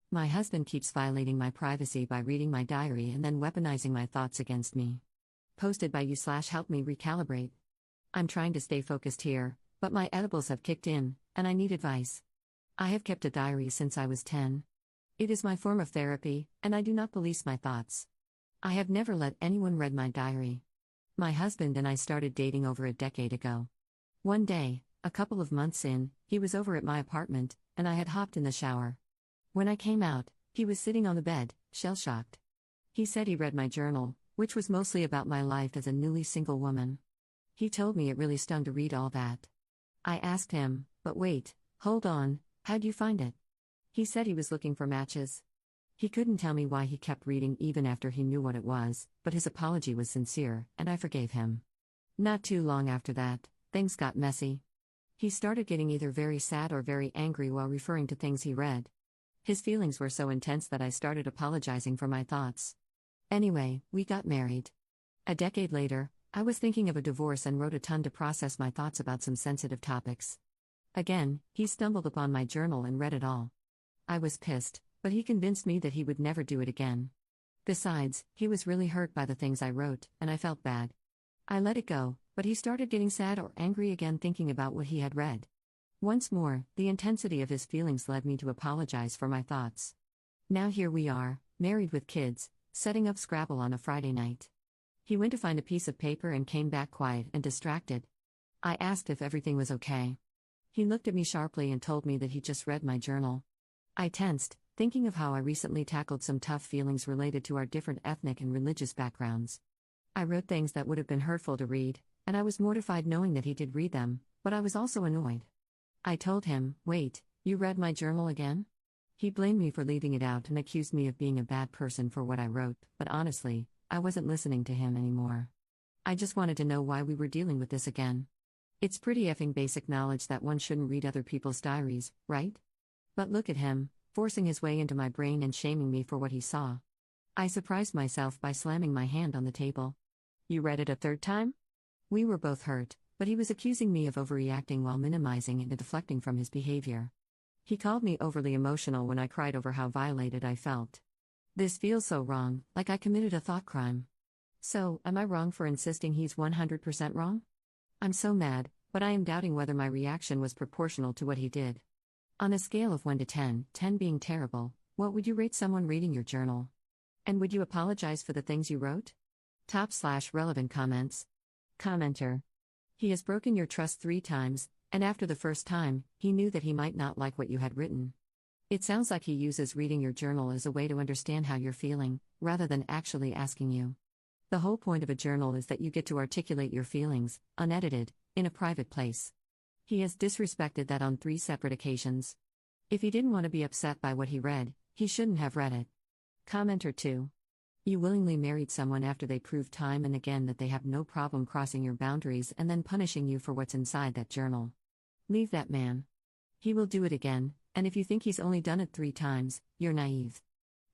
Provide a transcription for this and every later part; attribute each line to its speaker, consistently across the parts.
Speaker 1: My husband keeps violating my privacy by reading my diary and then weaponizing my thoughts against me. Posted by you/help me recalibrate. I'm trying to stay focused here, but my edibles have kicked in, and I need advice. I have kept a diary since I was 10. It is my form of therapy, and I do not police my thoughts. I have never let anyone read my diary. My husband and I started dating over a decade ago. One day, a couple of months in, he was over at my apartment, and I had hopped in the shower. When I came out, he was sitting on the bed, shell-shocked. He said he read my journal, which was mostly about my life as a newly single woman. He told me it really stung to read all that. I asked him, but wait, hold on, how'd you find it? He said he was looking for matches. He couldn't tell me why he kept reading even after he knew what it was, but his apology was sincere, and I forgave him. Not too long after that, things got messy. He started getting either very sad or very angry while referring to things he read. His feelings were so intense that I started apologizing for my thoughts. Anyway, we got married. A decade later, I was thinking of a divorce and wrote a ton to process my thoughts about some sensitive topics. Again, he stumbled upon my journal and read it all. I was pissed, but he convinced me that he would never do it again. Besides, he was really hurt by the things I wrote, and I felt bad. I let it go, but he started getting sad or angry again thinking about what he had read. Once more, the intensity of his feelings led me to apologize for my thoughts. Now here we are, married with kids, setting up Scrabble on a Friday night. He went to find a piece of paper and came back quiet and distracted. I asked if everything was okay. He looked at me sharply and told me that he just read my journal. I tensed, thinking of how I recently tackled some tough feelings related to our different ethnic and religious backgrounds. I wrote things that would have been hurtful to read, and I was mortified knowing that he did read them, but I was also annoyed. I told him, wait, you read my journal again? He blamed me for leaving it out and accused me of being a bad person for what I wrote, but honestly, I wasn't listening to him anymore. I just wanted to know why we were dealing with this again. It's pretty effing basic knowledge that one shouldn't read other people's diaries, right? But look at him, forcing his way into my brain and shaming me for what he saw. I surprised myself by slamming my hand on the table. You read it a third time? We were both hurt, but he was accusing me of overreacting while minimizing and deflecting from his behavior. He called me overly emotional when I cried over how violated I felt. This feels so wrong, like I committed a thought crime. So, am I wrong for insisting he's 100% wrong? I'm so mad, but I am doubting whether my reaction was proportional to what he did. On a scale of 1 to 10, 10 being terrible, what would you rate someone reading your journal? And would you apologize for the things you wrote? Top/relevant comments. Commenter. He has broken your trust 3 times, and after the first time, he knew that he might not like what you had written. It sounds like he uses reading your journal as a way to understand how you're feeling, rather than actually asking you. The whole point of a journal is that you get to articulate your feelings, unedited, in a private place. He has disrespected that on 3 separate occasions. If he didn't want to be upset by what he read, he shouldn't have read it. Commenter 2. You willingly married someone after they proved time and again that they have no problem crossing your boundaries and then punishing you for what's inside that journal. Leave that man. He will do it again, and if you think he's only done it 3 times, you're naive.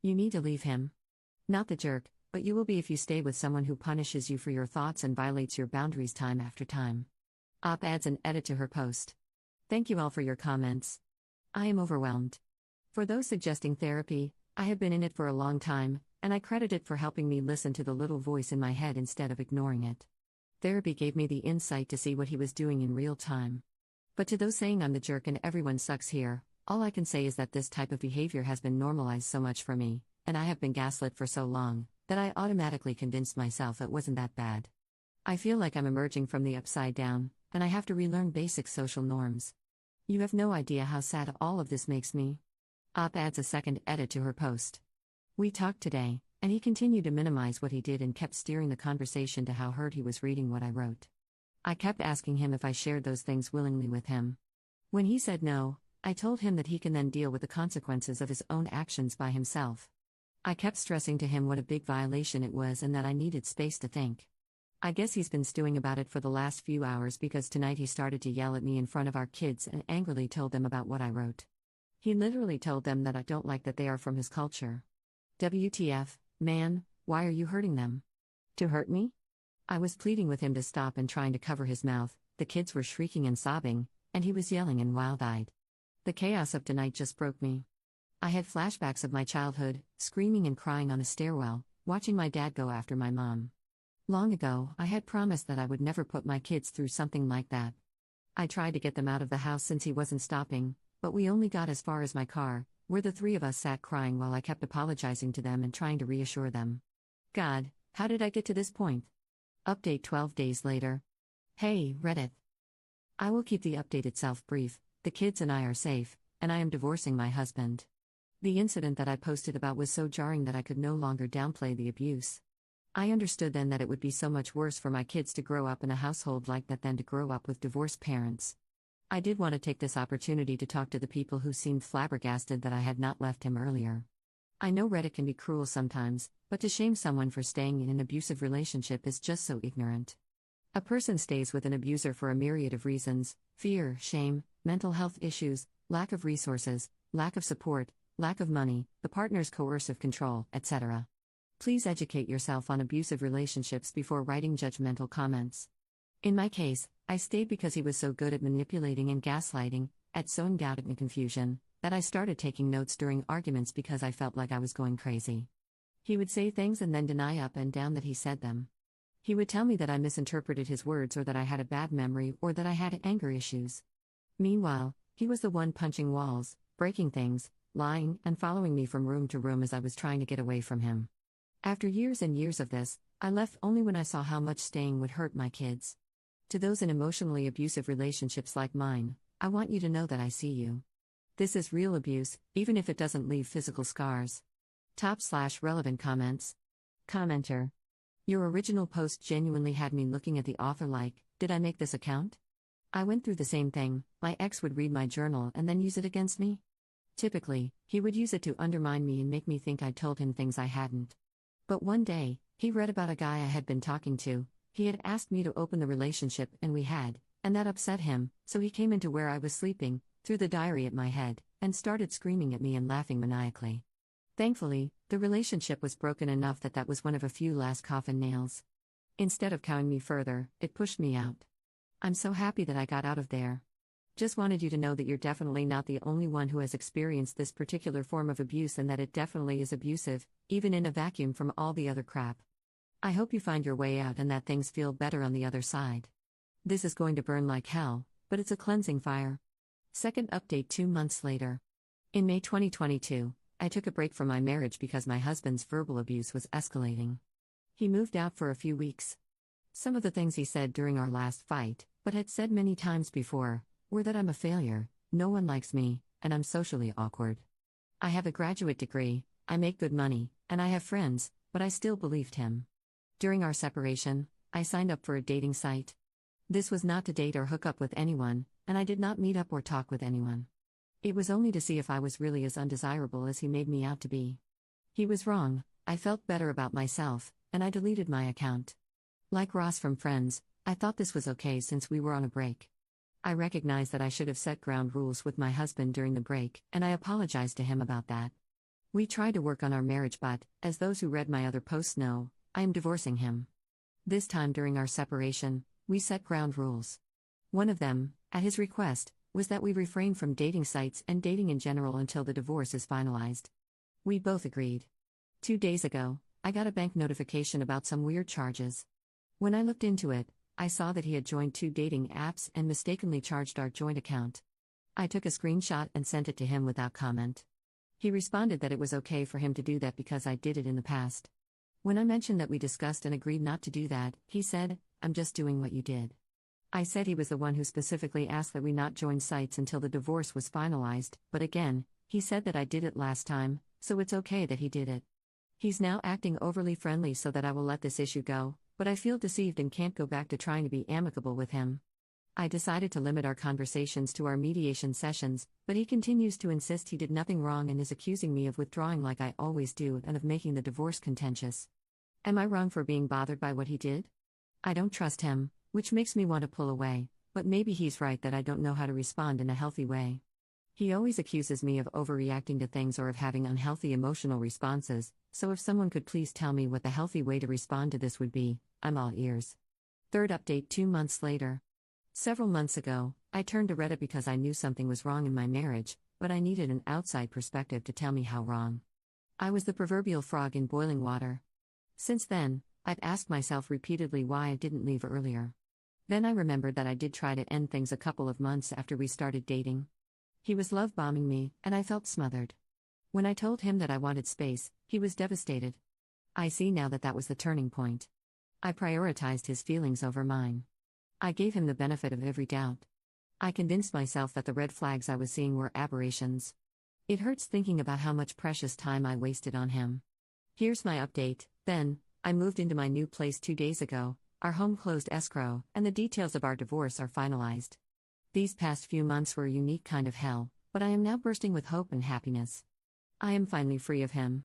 Speaker 1: You need to leave him. Not the jerk, but you will be if you stay with someone who punishes you for your thoughts and violates your boundaries time after time. Op adds an edit to her post. Thank you all for your comments. I am overwhelmed. For those suggesting therapy, I have been in it for a long time, and I credit it for helping me listen to the little voice in my head instead of ignoring it. Therapy gave me the insight to see what he was doing in real time. But to those saying I'm the jerk and everyone sucks here, all I can say is that this type of behavior has been normalized so much for me, and I have been gaslit for so long, that I automatically convinced myself it wasn't that bad. I feel like I'm emerging from the upside down, and I have to relearn basic social norms. You have no idea how sad all of this makes me. Op adds a second edit to her post. We talked today, and he continued to minimize what he did and kept steering the conversation to how hurt he was reading what I wrote. I kept asking him if I shared those things willingly with him. When he said no, I told him that he can then deal with the consequences of his own actions by himself. I kept stressing to him what a big violation it was and that I needed space to think. I guess he's been stewing about it for the last few hours because tonight he started to yell at me in front of our kids and angrily told them about what I wrote. He literally told them that I don't like that they are from his culture. WTF, man, why are you hurting them? To hurt me? I was pleading with him to stop and trying to cover his mouth, the kids were shrieking and sobbing, and he was yelling and wild-eyed. The chaos of tonight just broke me. I had flashbacks of my childhood, screaming and crying on a stairwell, watching my dad go after my mom. Long ago, I had promised that I would never put my kids through something like that. I tried to get them out of the house since he wasn't stopping, but we only got as far as my car, where the three of us sat crying while I kept apologizing to them and trying to reassure them. God, how did I get to this point? Update 12 days later. Hey, Reddit. I will keep the update itself brief. The kids and I are safe, and I am divorcing my husband. The incident that I posted about was so jarring that I could no longer downplay the abuse. I understood then that it would be so much worse for my kids to grow up in a household like that than to grow up with divorced parents. I did want to take this opportunity to talk to the people who seemed flabbergasted that I had not left him earlier. I know Reddit can be cruel sometimes, but to shame someone for staying in an abusive relationship is just so ignorant. A person stays with an abuser for a myriad of reasons: fear, shame, mental health issues, lack of resources, lack of support, lack of money, the partner's coercive control, etc. Please educate yourself on abusive relationships before writing judgmental comments. In my case, I stayed because he was so good at manipulating and gaslighting, at sowing doubt and confusion, that I started taking notes during arguments because I felt like I was going crazy. He would say things and then deny up and down that he said them. He would tell me that I misinterpreted his words or that I had a bad memory or that I had anger issues. Meanwhile, he was the one punching walls, breaking things, lying, and following me from room to room as I was trying to get away from him. After years and years of this, I left only when I saw how much staying would hurt my kids. To those in emotionally abusive relationships like mine, I want you to know that I see you. This is real abuse, even if it doesn't leave physical scars. Top/relevant comments. Commenter. Your original post genuinely had me looking at the author like, did I make this account? I went through the same thing. My ex would read my journal and then use it against me. Typically, he would use it to undermine me and make me think I'd told him things I hadn't. But one day, he read about a guy I had been talking to. He had asked me to open the relationship and we had, and that upset him, so he came into where I was sleeping, threw the diary at my head, and started screaming at me and laughing maniacally. Thankfully, the relationship was broken enough that was one of a few last coffin nails. Instead of cowing me further, it pushed me out. I'm so happy that I got out of there. Just wanted you to know that you're definitely not the only one who has experienced this particular form of abuse and that it definitely is abusive, even in a vacuum from all the other crap. I hope you find your way out and that things feel better on the other side. This is going to burn like hell, but it's a cleansing fire. Second update 2 months later. In May 2022, I took a break from my marriage because my husband's verbal abuse was escalating. He moved out for a few weeks. Some of the things he said during our last fight, but had said many times before, were that I'm a failure, no one likes me, and I'm socially awkward. I have a graduate degree, I make good money, and I have friends, but I still believed him. During our separation, I signed up for a dating site. This was not to date or hook up with anyone, and I did not meet up or talk with anyone. It was only to see if I was really as undesirable as he made me out to be. He was wrong. I felt better about myself, and I deleted my account. Like Ross from Friends, I thought this was okay since we were on a break. I recognize that I should have set ground rules with my husband during the break, and I apologize to him about that. We tried to work on our marriage, but, as those who read my other posts know, I am divorcing him. This time during our separation, we set ground rules. One of them, at his request, was that we refrain from dating sites and dating in general until the divorce is finalized. We both agreed. 2 days ago, I got a bank notification about some weird charges. When I looked into it, I saw that he had joined 2 dating apps and mistakenly charged our joint account. I took a screenshot and sent it to him without comment. He responded that it was okay for him to do that because I did it in the past. When I mentioned that we discussed and agreed not to do that, he said, "I'm just doing what you did." I said he was the one who specifically asked that we not join sites until the divorce was finalized, but again, he said that I did it last time, so it's okay that he did it. He's now acting overly friendly so that I will let this issue go, but I feel deceived and can't go back to trying to be amicable with him. I decided to limit our conversations to our mediation sessions, but he continues to insist he did nothing wrong and is accusing me of withdrawing like I always do and of making the divorce contentious. Am I wrong for being bothered by what he did? I don't trust him, which makes me want to pull away, but maybe he's right that I don't know how to respond in a healthy way. He always accuses me of overreacting to things or of having unhealthy emotional responses, so if someone could please tell me what the healthy way to respond to this would be, I'm all ears. Third update 2 months later. Several months ago, I turned to Reddit because I knew something was wrong in my marriage, but I needed an outside perspective to tell me how wrong. I was the proverbial frog in boiling water. Since then, I've asked myself repeatedly why I didn't leave earlier. Then I remembered that I did try to end things a couple of months after we started dating. He was love bombing me, and I felt smothered. When I told him that I wanted space, he was devastated. I see now that that was the turning point. I prioritized his feelings over mine. I gave him the benefit of every doubt. I convinced myself that the red flags I was seeing were aberrations. It hurts thinking about how much precious time I wasted on him. Here's my update. Then, I moved into my new place 2 days ago, our home closed escrow, and the details of our divorce are finalized. These past few months were a unique kind of hell, but I am now bursting with hope and happiness. I am finally free of him.